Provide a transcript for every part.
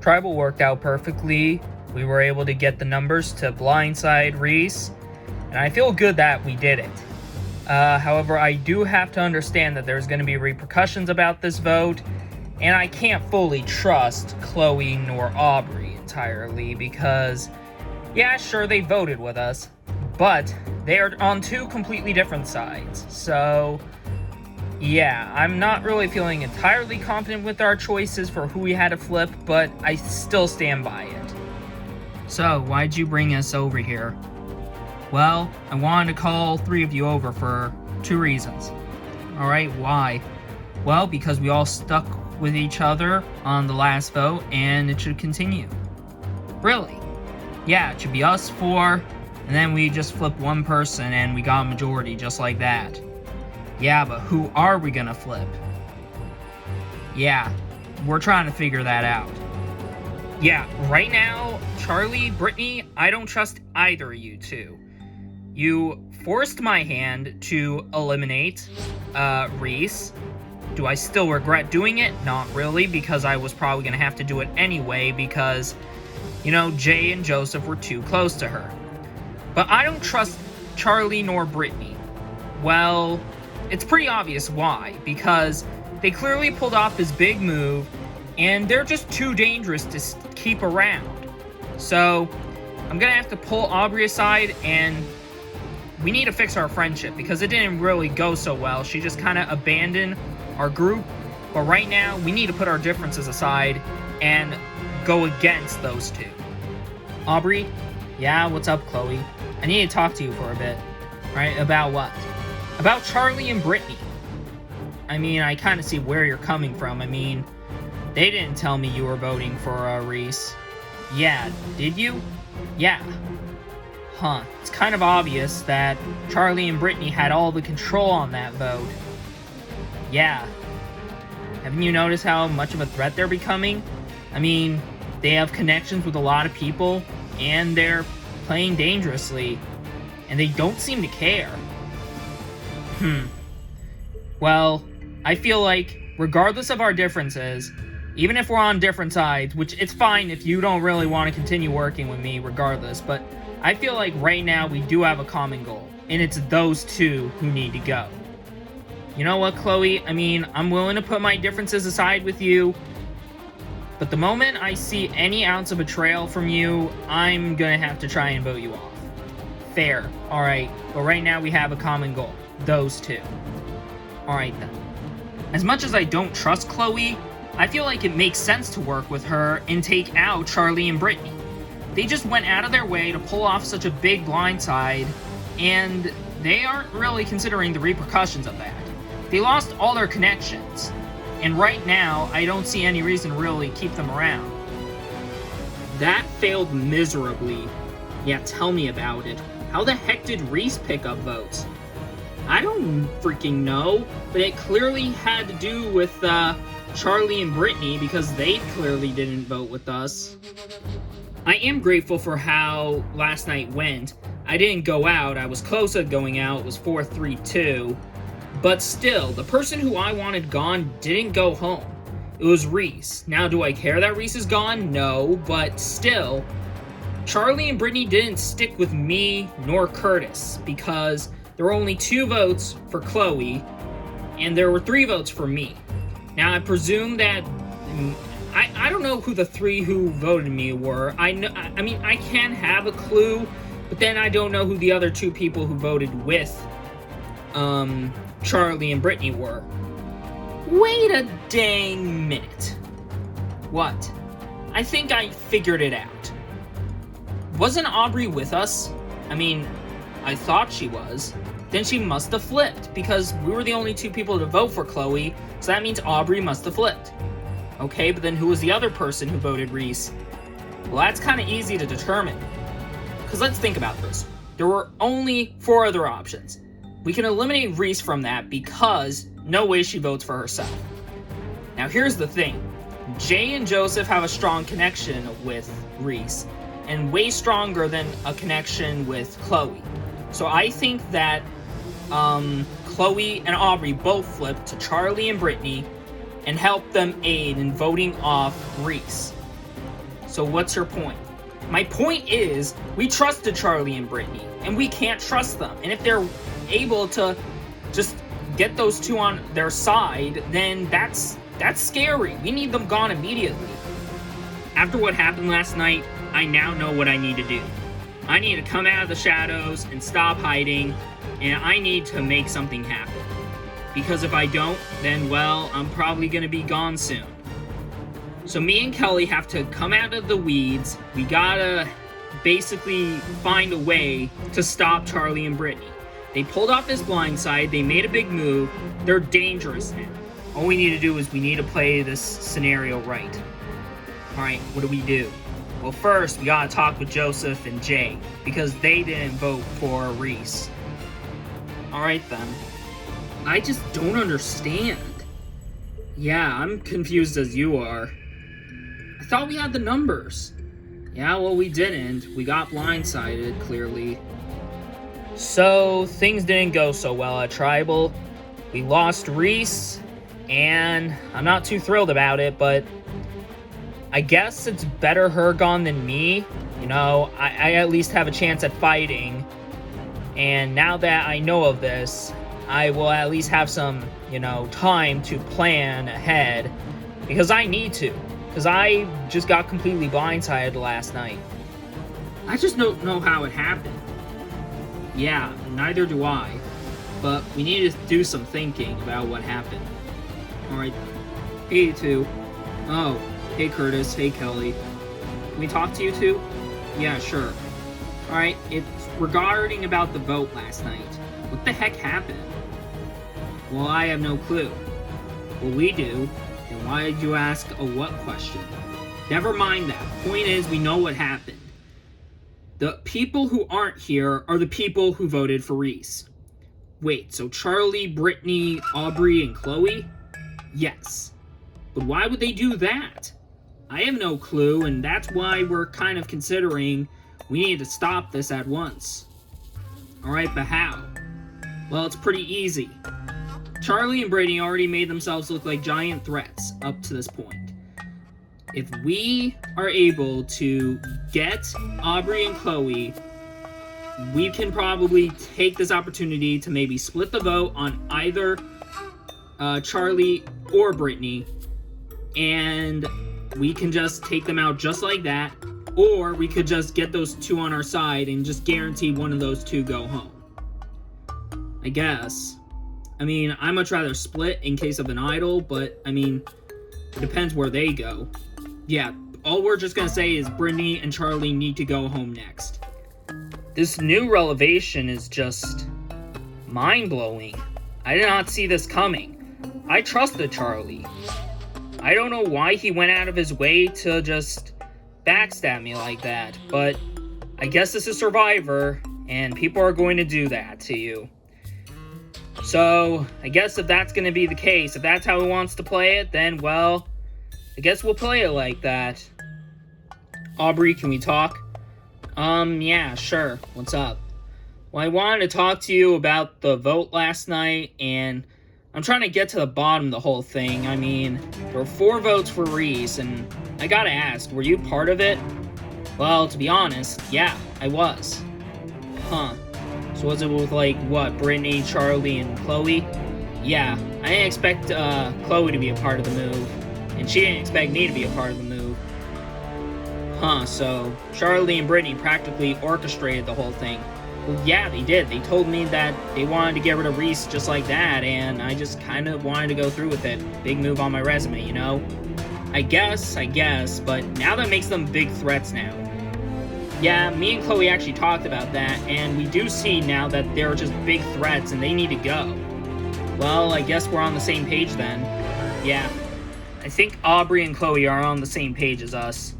Tribal worked out perfectly. We were able to get the numbers to blindside Reese, and I feel good that we did it. However, I do have to understand that there's going to be repercussions about this vote, and I can't fully trust Chloe nor Aubrey entirely because, yeah, sure, they voted with us, but they are on two completely different sides. So, yeah, I'm not really feeling entirely confident with our choices for who we had to flip, but I still stand by it. So, why'd you bring us over here? Well, I wanted to call three of you over for two reasons. Alright, why? Well, because we all stuck with each other on the last vote, and it should continue. Really? Yeah, it should be us four, and then we just flip one person and we got a majority just like that. Yeah, but who are we gonna flip? Yeah, we're trying to figure that out. Yeah, right now, Charlie, Brittany, I don't trust either of you two. You forced my hand to eliminate Reese. Do I still regret doing it? Not really, because I was probably going to have to do it anyway because, you know, Jay and Joseph were too close to her. But I don't trust Charlie nor Brittany. Well, it's pretty obvious why, because they clearly pulled off this big move, and they're just too dangerous to keep around. So, I'm going to have to pull Aubrey aside, and we need to fix our friendship, because it didn't really go so well. She just kind of abandoned our group, but right now, we need to put our differences aside and go against those two. Aubrey? Yeah, what's up, Chloe? I need to talk to you for a bit. Right, about what? About Charlie and Brittany. I mean, I kind of see where you're coming from. I mean, they didn't tell me you were voting for Reese. Yeah, did you? Yeah. Huh, it's kind of obvious that Charlie and Brittany had all the control on that vote. Yeah. Haven't you noticed how much of a threat they're becoming? I mean, they have connections with a lot of people, and they're playing dangerously, and they don't seem to care. Well, I feel like, regardless of our differences, even if we're on different sides, which it's fine if you don't really want to continue working with me regardless, but I feel like right now we do have a common goal, and it's those two who need to go. You know what, Chloe? I mean, I'm willing to put my differences aside with you, but the moment I see any ounce of betrayal from you, I'm gonna have to try and vote you off. Fair, alright, but right now we have a common goal. Those two. Alright then. As much as I don't trust Chloe, I feel like it makes sense to work with her and take out Charlie and Brittany. They just went out of their way to pull off such a big blindside, and they aren't really considering the repercussions of that. They lost all their connections, and right now, I don't see any reason to really keep them around. That failed miserably. Yeah, tell me about it. How the heck did Reese pick up votes? I don't freaking know, but it clearly had to do with Charlie and Brittany because they clearly didn't vote with us. I am grateful for how last night went. I didn't go out, I was close to going out, it was 4-3-2. But still, the person who I wanted gone didn't go home. It was Reese. Now, do I care that Reese is gone? No, but still, Charlie and Brittany didn't stick with me nor Curtis because there were only 2 votes for Chloe and there were 3 votes for me. Now, I presume that I don't know who the 3 who voted me were. I mean, I can have a clue, but then I don't know who the other 2 people who voted with Charlie and Brittany were. Wait a dang minute. What? I think I figured it out. Wasn't Aubrey with us? I mean, I thought she was. Then she must have flipped, because we were the only 2 people to vote for Chloe, so that means Aubrey must have flipped. Okay, but then who was the other person who voted Reese? Well, that's kind of easy to determine. Because let's think about this. There were only 4 other options. We can eliminate Reese from that because no way she votes for herself. Now here's the thing. Jay and Joseph have a strong connection with Reese, and way stronger than a connection with Chloe. So I think that Chloe and Aubrey both flipped to Charlie and Brittany, and help them aid in voting off Reese. So what's your point? My point is, we trusted Charlie and Brittany, and we can't trust them. And if they're able to just get those two on their side, then that's scary. We need them gone immediately. After what happened last night, I now know what I need to do. I need to come out of the shadows and stop hiding, and I need to make something happen. Because if I don't, then, well, I'm probably gonna be gone soon. So me and Kelly have to come out of the weeds. We gotta basically find a way to stop Charlie and Brittany. They pulled off this blindside, they made a big move, they're dangerous now. All we need to do is we need to play this scenario right. Alright, what do we do? Well, first, we gotta talk with Joseph and Jay, because they didn't vote for Reese. Alright then. I just don't understand. Yeah, I'm confused as you are. I thought we had the numbers. Yeah, well, we didn't. We got blindsided, clearly. So, things didn't go so well at Tribal. We lost Reese, and I'm not too thrilled about it, but I guess it's better her gone than me. You know, I at least have a chance at fighting, and now that I know of this, I will at least have some, you know, time to plan ahead, because I need to. Because I just got completely blindsided last night. I just don't know how it happened. Yeah, neither do I. But we need to do some thinking about what happened. Alright. Hey, you two. Oh, hey Curtis, hey Kelly. Can we talk to you two? Yeah, sure. Alright, it's regarding about the vote last night. What the heck happened? Well, I have no clue. Well, we do. Then why did you ask a what question? Never mind that. Point is, we know what happened. The people who aren't here are the people who voted for Reese. Wait, so Charlie, Brittany, Aubrey, and Chloe? Yes. But why would they do that? I have no clue, and that's why we're kind of considering we need to stop this at once. Alright, but how? Well, it's pretty easy. Charlie and Brittany already made themselves look like giant threats up to this point. If we are able to get Aubrey and Chloe, we can probably take this opportunity to maybe split the vote on either Charlie or Brittany, and we can just take them out just like that, or we could just get those two on our side and just guarantee one of those two go home. I guess. I mean, I'd much rather split in case of an idol, but, I mean, it depends where they go. Yeah, all we're just gonna say is Brittany and Charlie need to go home next. This new revelation is just mind-blowing. I did not see this coming. I trusted Charlie. I don't know why he went out of his way to just backstab me like that, but I guess this is Survivor, and people are going to do that to you. So, I guess if that's going to be the case, if that's how he wants to play it, then, well, I guess we'll play it like that. Aubrey, can we talk? Yeah, sure. What's up? Well, I wanted to talk to you about the vote last night, and I'm trying to get to the bottom of the whole thing. I mean, there were 4 votes for Reese, and I gotta ask, were you part of it? Well, to be honest, yeah, I was. Huh. So was it with, like, what, Brittany, Charlie, and Chloe? Yeah, I didn't expect Chloe to be a part of the move, and she didn't expect me to be a part of the move. Huh, so Charlie and Brittany practically orchestrated the whole thing. Well, yeah, they did. They told me that they wanted to get rid of Reese just like that, and I just kind of wanted to go through with it. Big move on my resume, you know? I guess, but now that makes them big threats now. Yeah, me and Chloe actually talked about that, and we do see now that they're just big threats and they need to go. Well, I guess we're on the same page then. Yeah. I think Aubrey and Chloe are on the same page as us.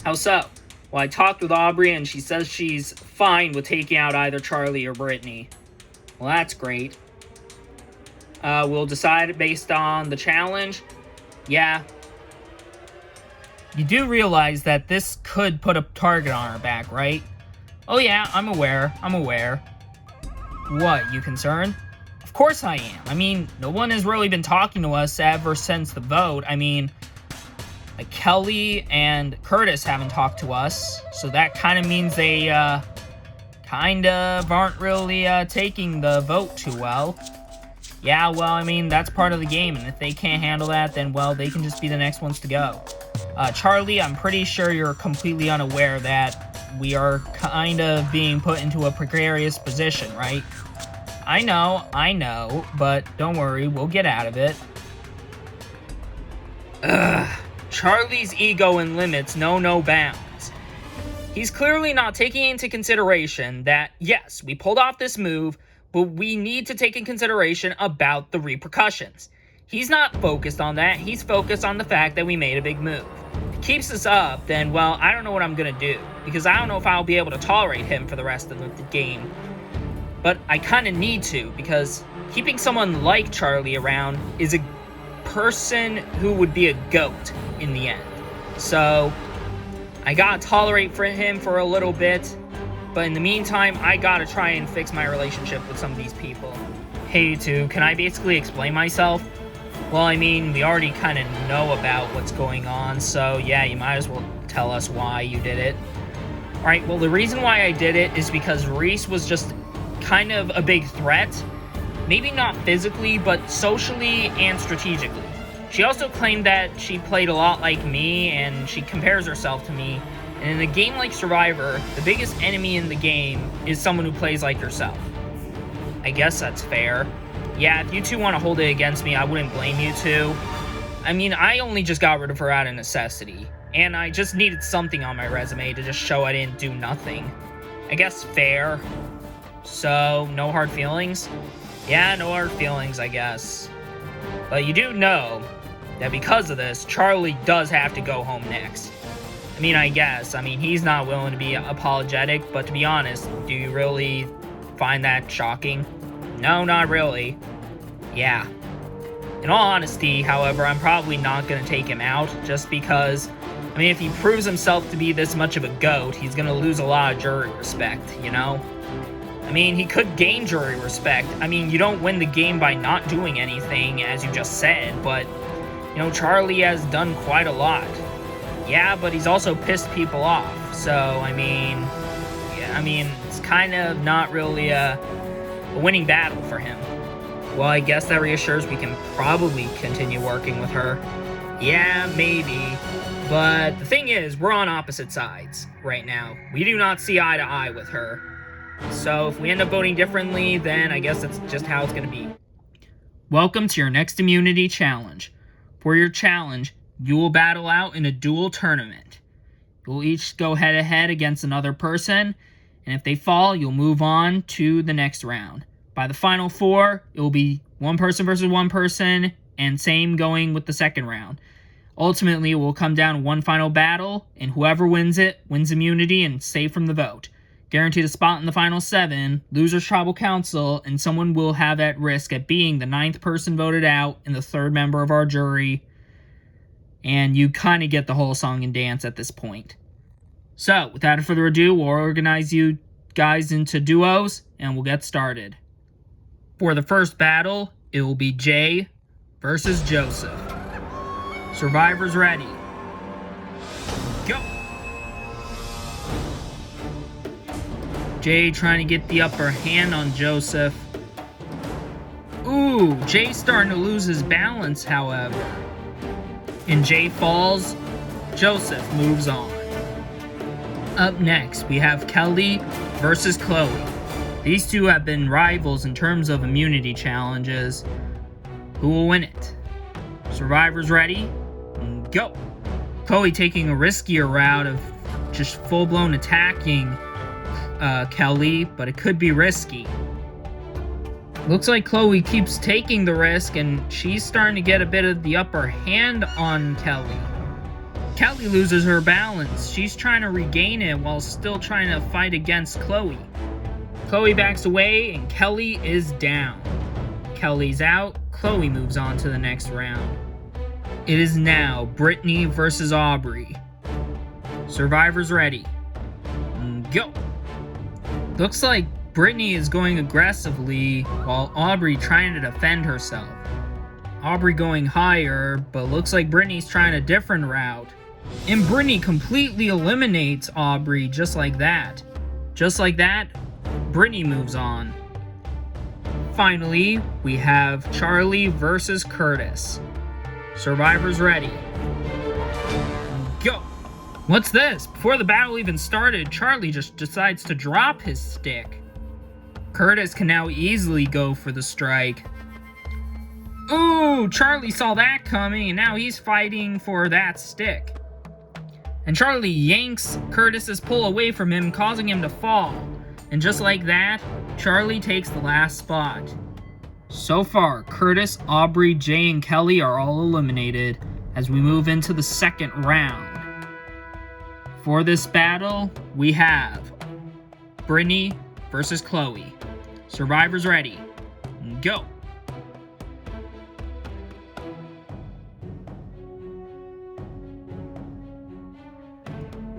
How so? Well, I talked with Aubrey and she says she's fine with taking out either Charlie or Brittany. Well, that's great. We'll decide based on the challenge. Yeah. You do realize that this could put a target on our back, right? Oh yeah, I'm aware. What, you concerned? Of course I am. I mean, no one has really been talking to us ever since the vote. I mean, like Kelly and Curtis haven't talked to us, so that kind of means they kind of aren't really taking the vote too well. Yeah, well, I mean, that's part of the game, and if they can't handle that, then, well, they can just be the next ones to go. Charlie, I'm pretty sure you're completely unaware that we are kind of being put into a precarious position, right? I know, but don't worry, we'll get out of it. Ugh, Charlie's ego and limits know no bounds. He's clearly not taking into consideration that, yes, we pulled off this move, but we need to take in consideration about the repercussions. He's not focused on that, he's focused on the fact that we made a big move. If he keeps this up, then, well, I don't know what I'm gonna do, because I don't know if I'll be able to tolerate him for the rest of the game. But I kinda need to, because keeping someone like Charlie around is a person who would be a goat in the end. So, I gotta tolerate for him for a little bit, but in the meantime, I gotta try and fix my relationship with some of these people. Hey, you two, can I basically explain myself? Well, I mean, we already kind of know about what's going on, so yeah, you might as well tell us why you did it. Alright, well, the reason why I did it is because Reese was just kind of a big threat. Maybe not physically, but socially and strategically. She also claimed that she played a lot like me, and she compares herself to me. And in a game like Survivor, the biggest enemy in the game is someone who plays like yourself. I guess that's fair. Yeah, if you two want to hold it against me, I wouldn't blame you two. I mean, I only just got rid of her out of necessity, and I just needed something on my resume to just show I didn't do nothing. I guess fair. So, no hard feelings? Yeah, no hard feelings, I guess. But you do know that because of this, Charlie does have to go home next. I mean, I guess. I mean, he's not willing to be apologetic, but to be honest, do you really find that shocking? No, not really. Yeah. In all honesty, however, I'm probably not going to take him out, just because, I mean, if he proves himself to be this much of a goat, he's going to lose a lot of jury respect, you know? I mean, he could gain jury respect. I mean, you don't win the game by not doing anything, as you just said, but, you know, Charlie has done quite a lot. Yeah, but he's also pissed people off, so, I mean, yeah, I mean, it's kind of not really a winning battle for him. Well, I guess that reassures we can probably continue working with her. Yeah, maybe. But the thing is, we're on opposite sides right now. We do not see eye to eye with her. So if we end up voting differently, then I guess that's just how it's going to be. Welcome to your next immunity challenge. For your challenge, you will battle out in a duel tournament. You'll each go head-to-head against another person, and if they fall, you'll move on to the next round. By the final four, it will be one person versus one person, and same going with the second round. Ultimately, it will come down to one final battle, and whoever wins it wins immunity and safe from the vote. Guaranteed a spot in the final 7, loser's tribal council, and someone will have at risk at being the 9th person voted out and the 3rd member of our jury. And you kind of get the whole song and dance at this point. So, without further ado, we'll organize you guys into duos, and we'll get started. For the first battle, it will be Jay versus Joseph. Survivors ready. Go! Jay trying to get the upper hand on Joseph. Ooh, Jay's starting to lose his balance, however. And Jay falls, Joseph moves on. Up next, we have Kelly versus Chloe. These two have been rivals in terms of immunity challenges. Who will win it? Survivors ready? Go! Chloe taking a riskier route of just full-blown attacking Kelly, but it could be risky. Looks like Chloe keeps taking the risk, and she's starting to get a bit of the upper hand on Kelly. Kelly loses her balance. She's trying to regain it while still trying to fight against Chloe. Chloe backs away, and Kelly is down. Kelly's out. Chloe moves on to the next round. It is now Brittany versus Aubrey. Survivors ready. Go! Looks like Brittany is going aggressively while Aubrey trying to defend herself. Aubrey going higher, but looks like Brittany's trying a different route. And Brittany completely eliminates Aubrey just like that. Just like that, Brittany moves on. Finally, we have Charlie versus Curtis. Survivors ready. Go! What's this? Before the battle even started, Charlie just decides to drop his stick. Curtis can now easily go for the strike. Ooh, Charlie saw that coming, and now he's fighting for that stick. And Charlie yanks Curtis's pull away from him, causing him to fall. And just like that, Charlie takes the last spot. So far, Curtis, Aubrey, Jay, and Kelly are all eliminated as we move into the second round. For this battle, we have Brittany versus Chloe. Survivors ready. Go!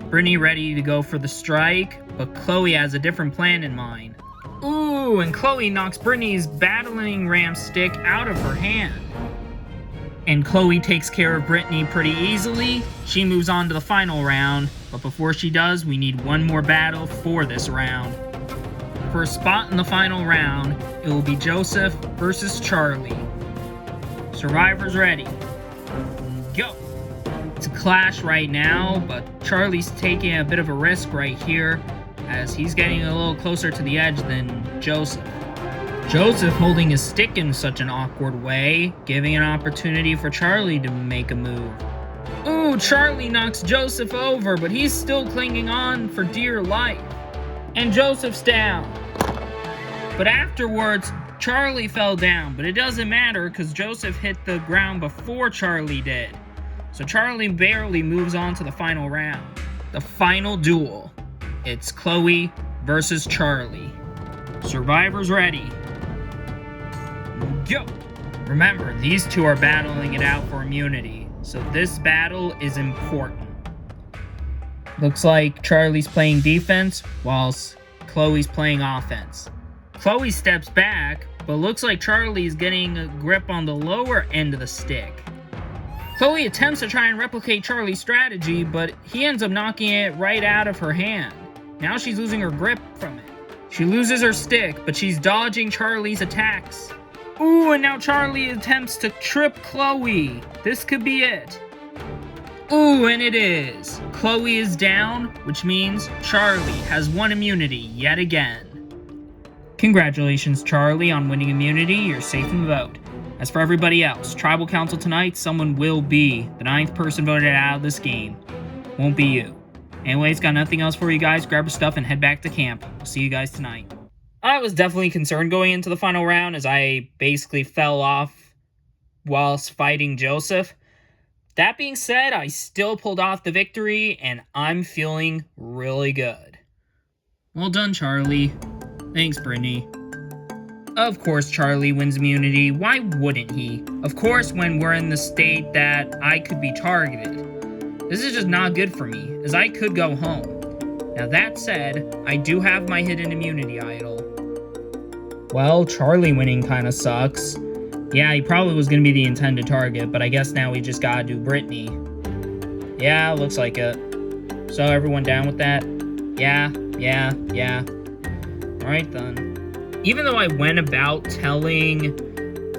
Brittany ready to go for the strike, but Chloe has a different plan in mind. Ooh, and Chloe knocks Brittany's battling ram stick out of her hand. And Chloe takes care of Brittany pretty easily. She moves on to the final round, but before she does, we need one more battle for this round. For a spot in the final round, it will be Joseph versus Charlie. Survivors ready. Go! It's a clash right now, but Charlie's taking a bit of a risk right here as he's getting a little closer to the edge than Joseph. Joseph holding his stick in such an awkward way, giving an opportunity for Charlie to make a move. Ooh, Charlie knocks Joseph over, but he's still clinging on for dear life. And Joseph's down. But afterwards, Charlie fell down, but it doesn't matter because Joseph hit the ground before Charlie did. So Charlie barely moves on to the final round. The final duel. It's Chloe versus Charlie. Survivors ready. Go! Remember, these two are battling it out for immunity, so this battle is important. Looks like Charlie's playing defense, whilst Chloe's playing offense. Chloe steps back, but looks like Charlie's getting a grip on the lower end of the stick. Chloe attempts to try and replicate Charlie's strategy, but he ends up knocking it right out of her hand. Now she's losing her grip from it. She loses her stick, but she's dodging Charlie's attacks. Ooh, and now Charlie attempts to trip Chloe. This could be it. Ooh, and it is. Chloe is down, which means Charlie has won immunity yet again. Congratulations, Charlie, on winning immunity. You're safe from the vote. As for everybody else, Tribal Council tonight, someone will be the 9th person voted out of this game. Won't be you. Anyways, got nothing else for you guys. Grab your stuff and head back to camp. I'll see you guys tonight. I was definitely concerned going into the final round as I basically fell off whilst fighting Joseph. That being said, I still pulled off the victory and I'm feeling really good. Well done, Charlie. Thanks, Brittany. Of course Charlie wins immunity. Why wouldn't he? Of course, when we're in the state that I could be targeted. This is just not good for me, as I could go home. Now that said, I do have my hidden immunity idol. Well, Charlie winning kinda sucks. Yeah, he probably was gonna be the intended target, but I guess now we just gotta do Brittany. Yeah, looks like it. So everyone down with that? Yeah. Alright then. Even though I went about telling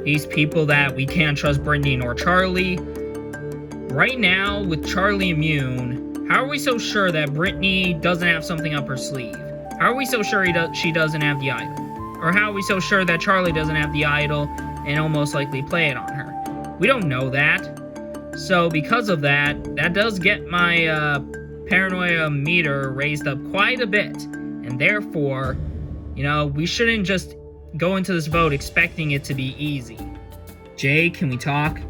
these people that we can't trust Brittany nor Charlie, right now, with Charlie immune, how are we so sure that Brittany doesn't have something up her sleeve? How are we so sure she doesn't have the idol? Or how are we so sure that Charlie doesn't have the idol and almost likely play it on her? We don't know that. So because of that, that does get my paranoia meter raised up quite a bit. And therefore, you know, we shouldn't just go into this vote expecting it to be easy. Jay, can we talk?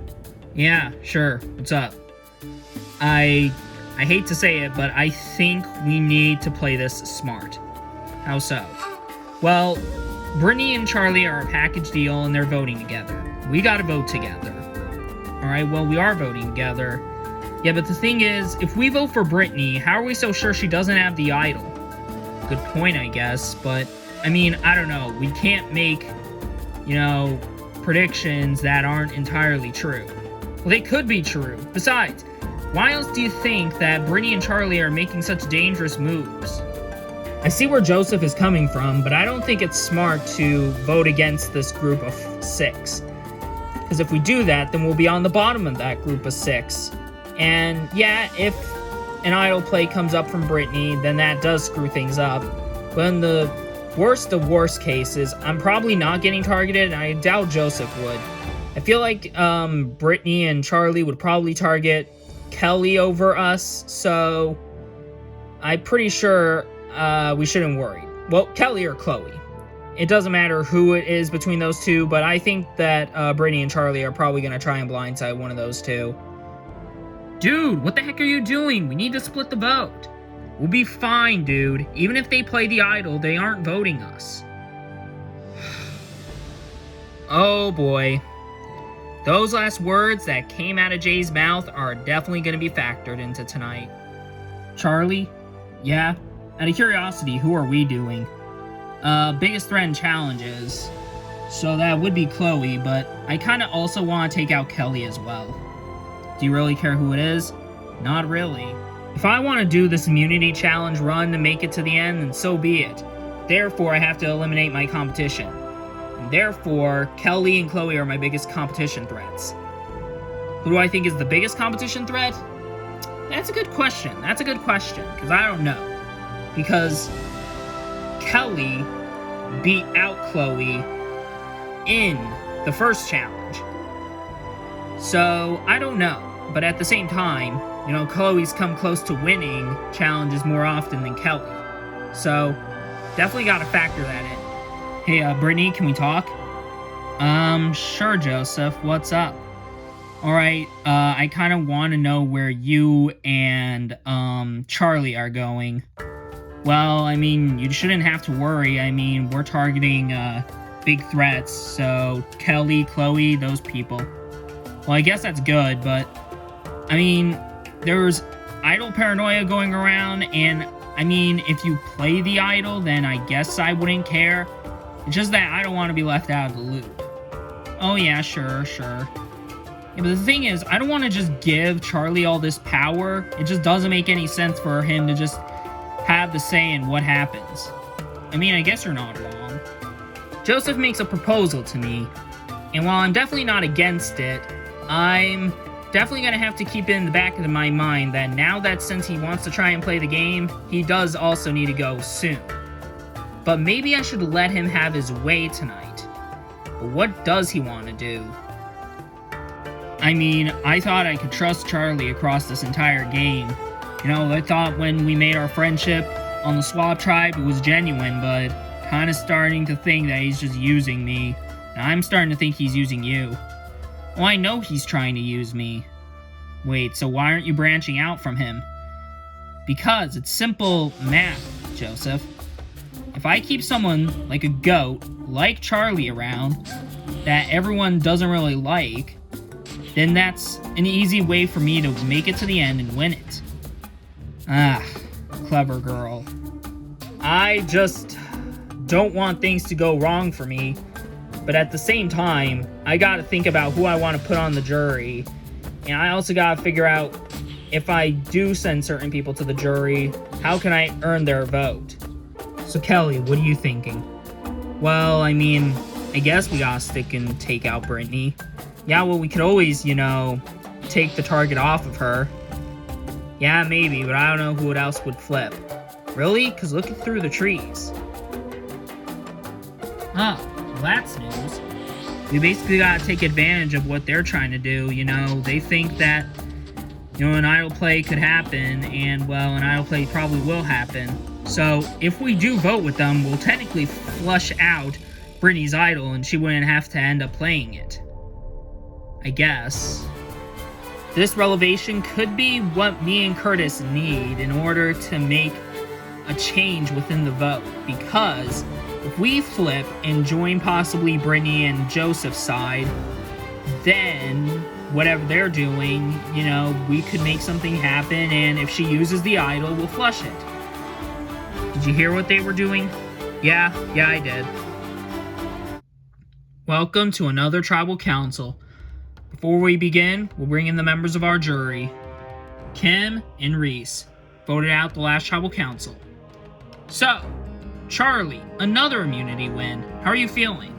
Yeah, sure. What's up? I hate to say it, but I think we need to play this smart. How so? Well, Brittany and Charlie are a package deal and they're voting together. We gotta vote together. Alright, well, we are voting together. Yeah, but the thing is, if we vote for Brittany, how are we so sure she doesn't have the idol? Good point, I guess, but I mean, I don't know. We can't make, predictions that aren't entirely true. Well, they could be true. Besides, why else do you think that Brittany and Charlie are making such dangerous moves? I see where Joseph is coming from, but I don't think it's smart to vote against this group of 6. Because if we do that, then we'll be on the bottom of that group of 6. And yeah, if an idle play comes up from Brittany, then that does screw things up. But in the worst of worst cases, I'm probably not getting targeted, and I doubt Joseph would. I feel like Brittany and Charlie would probably target Kelly over us, so I'm pretty sure we shouldn't worry. Well, Kelly or Chloe. It doesn't matter who it is between those two, but I think that Brittany and Charlie are probably going to try and blindside one of those two. Dude, what the heck are you doing? We need to split the vote. We'll be fine, dude. Even if they play the idol, they aren't voting us. Oh boy. Those last words that came out of Jay's mouth are definitely going to be factored into tonight. Charlie? Yeah? Out of curiosity, who are we doing? Biggest threat and challenges. So that would be Chloe, but I kind of also want to take out Kelly as well. Do you really care who it is? Not really. If I want to do this immunity challenge run to make it to the end, then so be it. Therefore, I have to eliminate my competition. And therefore, Kelly and Chloe are my biggest competition threats. Who do I think is the biggest competition threat? That's a good question. Because I don't know. Because Kelly beat out Chloe in the first challenge. So, I don't know. But at the same time, Chloe's come close to winning challenges more often than Kelly. So, definitely gotta factor that in. Hey, Brittany, can we talk? Sure, Joseph. What's up? Alright, I kind of want to know where you and, Charlie are going. Well, I mean, you shouldn't have to worry. I mean, we're targeting, big threats, so Kelly, Chloe, those people. Well, I guess that's good, but, I mean, there's idol paranoia going around, and, I mean, if you play the idol, then I guess I wouldn't care. It's just that I don't want to be left out of the loop. Oh yeah, sure. Yeah, but the thing is, I don't want to just give Charlie all this power. It just doesn't make any sense for him to just have the say in what happens. I mean, I guess you're not wrong. Joseph makes a proposal to me, and while I'm definitely not against it, I'm definitely going to have to keep it in the back of my mind that now that since he wants to try and play the game, he does also need to go soon. But maybe I should let him have his way tonight. But what does he want to do? I mean, I thought I could trust Charlie across this entire game. I thought when we made our friendship on the Swap Tribe, it was genuine, but kind of starting to think that he's just using me. And I'm starting to think he's using you. Well, I know he's trying to use me. Wait, so why aren't you branching out from him? Because it's simple math, Joseph. If I keep someone like a goat, like Charlie around, that everyone doesn't really like, then that's an easy way for me to make it to the end and win it. Ah, clever girl. I just don't want things to go wrong for me, but at the same time, I gotta think about who I want to put on the jury, and I also gotta figure out if I do send certain people to the jury, how can I earn their vote? So Kelly, what are you thinking? Well, I mean, I guess we gotta stick and take out Brittany. Yeah, well, we could always, take the target off of her. Yeah, maybe, but I don't know who else would flip. Really? Because looking through the trees. Oh, well, that's news. We basically gotta take advantage of what they're trying to do, They think that, an idle play could happen, and, well, an idle play probably will happen. So, if we do vote with them, we'll technically flush out Brittany's idol, and she wouldn't have to end up playing it. I guess. This revelation could be what me and Curtis need in order to make a change within the vote, because if we flip and join possibly Brittany and Joseph's side, then whatever they're doing, we could make something happen, and if she uses the idol, we'll flush it. Did you hear what they were doing? Yeah, I did. Welcome to another tribal council. Before we begin, we'll bring in the members of our jury. Kim and Reese voted out the last tribal council. So, Charlie, another immunity win. How are you feeling?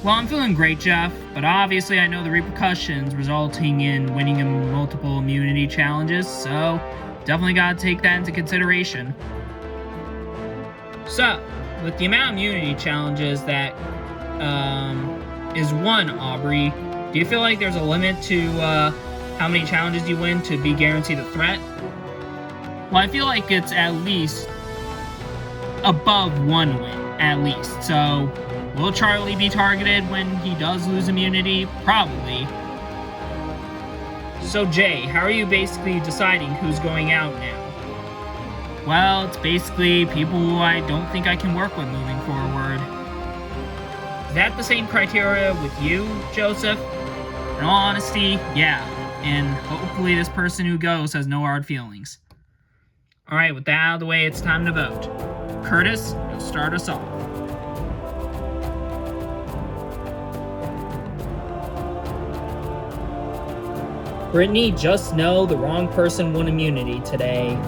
Well, I'm feeling great, Jeff, but obviously I know the repercussions resulting in winning in multiple immunity challenges, so definitely gotta take that into consideration. So, with the amount of immunity challenges that is won, Aubrey, do you feel like there's a limit to how many challenges you win to be guaranteed a threat? Well, I feel like it's at least above one win, at least. So, will Charlie be targeted when he does lose immunity? Probably. So, Jay, how are you basically deciding who's going out now? Well, it's basically people who I don't think I can work with moving forward. Is that the same criteria with you, Joseph? In all honesty, yeah. And hopefully this person who goes has no hard feelings. Alright, with that out of the way, it's time to vote. Curtis, you'll start us off. Brittany, just know the wrong person won immunity today.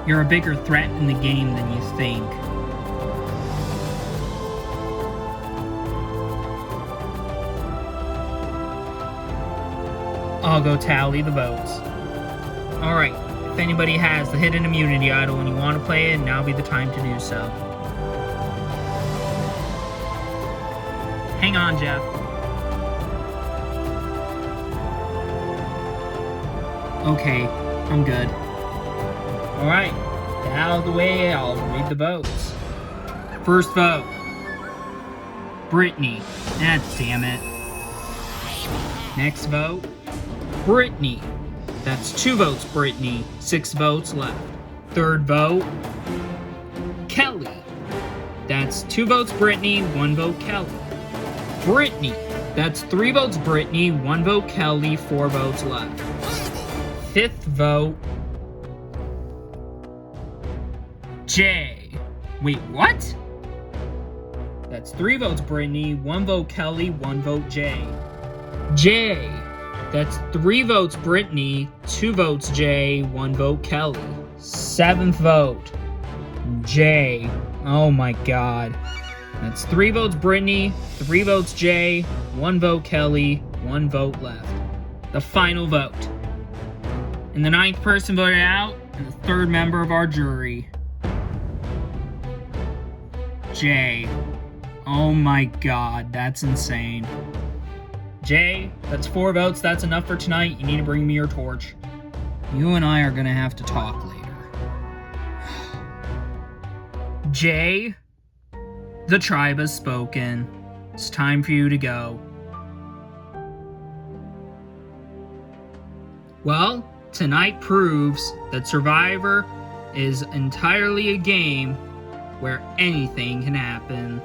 You're a bigger threat in the game than you think. I'll go tally the votes. Alright, if anybody has the hidden immunity idol and you want to play it, now be the time to do so. Hang on, Jeff. Okay, I'm good. Alright, out of the way, I'll read the votes. First vote. Brittany. Damn it. Next vote. Brittany. That's 2 votes, Brittany. 6 votes left. Third vote. Kelly. That's 2 votes, Brittany. 1 vote, Kelly. Brittany. That's 3 votes, Brittany. 1 vote, Kelly. 4 votes left. Fifth vote. Jay. Wait, what? That's 3 votes, Brittany. 1 vote, Kelly. 1 vote, Jay. Jay. That's 3 votes, Brittany. 2 votes, Jay. 1 vote, Kelly. 7th vote. Jay. Oh my god. That's 3 votes, Brittany. 3 votes, Jay. 1 vote, Kelly. 1 vote left. The final vote. And the 9th person voted out, and the 3rd member of our jury. Jay. Oh my god, that's insane. Jay, that's 4 votes. That's enough for tonight. You need to bring me your torch. You and I are gonna have to talk later. Jay, the tribe has spoken. It's time for you to go. Well, tonight proves that Survivor is entirely a game where anything can happen.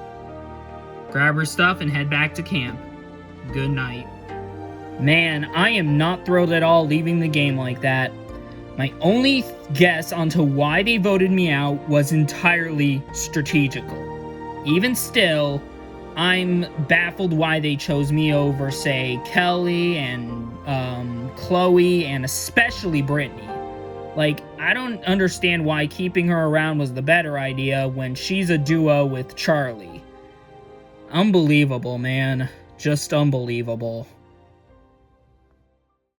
Grab her stuff and head back to camp. Good night. Man, I am not thrilled at all leaving the game like that. My only guess onto why they voted me out was entirely strategical. Even still, I'm baffled why they chose me over, say, Kelly and Chloe and especially Brittany. Like, I don't understand why keeping her around was the better idea when she's a duo with Charlie. Unbelievable, man. Just unbelievable.